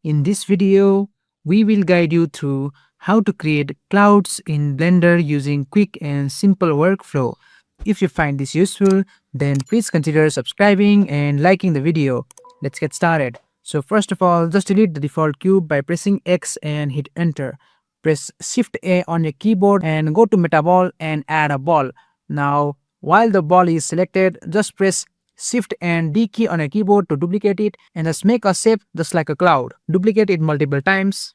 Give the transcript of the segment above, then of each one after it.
In this video, we will guide you through how to create clouds in Blender using quick and simple workflow. If you find this useful, then please consider subscribing and liking the video. Let's get started. So first of all, just delete the default cube by pressing X and hit enter. Press Shift A on your keyboard and go to Meta Ball and add a ball. Now, while the ball is selected, just press Shift and D key on your keyboard to duplicate it and just make a shape just like a cloud. Duplicate it multiple times.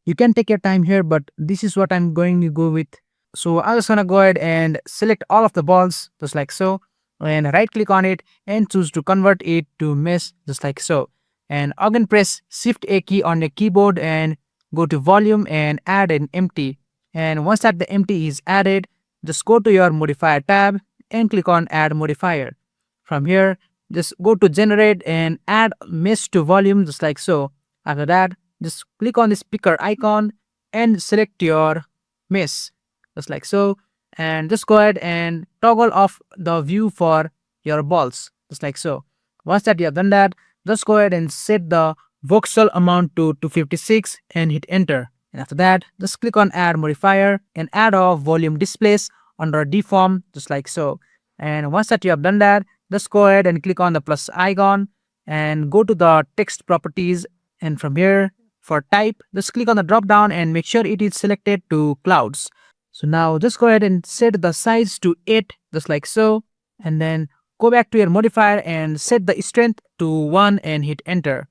You can take your time here, but this is what I'm going to go with. So I'm just gonna go ahead and select all of the balls just like so, and right click on it and choose to convert it to mesh just like so. And again press Shift A key on your keyboard and go to volume and add an empty. And once that the empty is added, just go to your modifier tab and click on add modifier. From here, just go to generate and add mesh to volume just like so. After that, just click on this picker icon and select your mesh just like so, and just go ahead and toggle off the view for your balls just like so. Once that you have done that, just go ahead and set the voxel amount to 256 and hit enter. And after that, just click on add modifier and add a volume displace under deform just like so. And once that you have done that, just go ahead and click on the plus icon and go to the text properties, and from here for type, just click on the drop down and make sure it is selected to clouds. So now just go ahead and set the size to 8 just like so, and then go back to your modifier and set the strength to 1 and hit enter.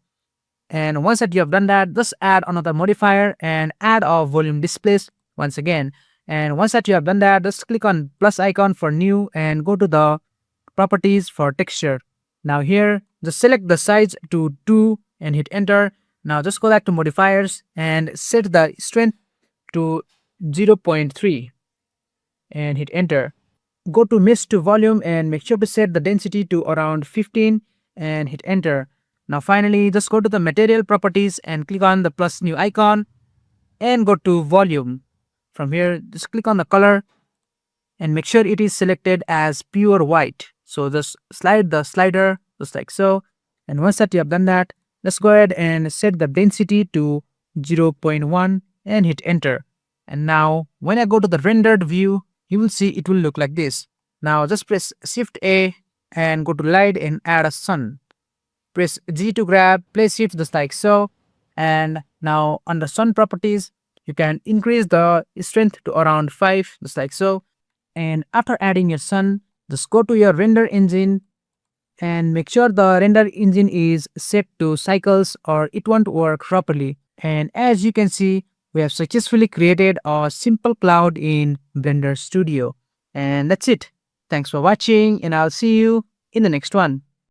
And once that you have done that, just add another modifier and add a volume displace once again. And once that you have done that, just click on plus icon for new and go to the properties for texture. Now here, just select the size to 2 and hit enter. Now just go back to modifiers and set the strength to 0.3 and hit enter. Go to mesh to volume and make sure to set the density to around 15 and hit enter. Now finally, just go to the material properties and click on the plus new icon and go to volume. From here, just click on the color and make sure it is selected as pure white. So just slide the slider just like so. And once that you have done that, let's go ahead and set the density to 0.1 and hit enter. And now when I go to the rendered view, you will see it will look like this. Now just press Shift A and go to light and add a sun. Press G to grab, place it just like so. And now under sun properties, you can increase the strength to around 5 just like so. And after adding your sun, just go to your render engine and make sure the render engine is set to cycles or it won't work properly. And as you can see, we have successfully created a simple cloud in Blender Studio. And that's it. Thanks for watching, and I'll see you in the next one.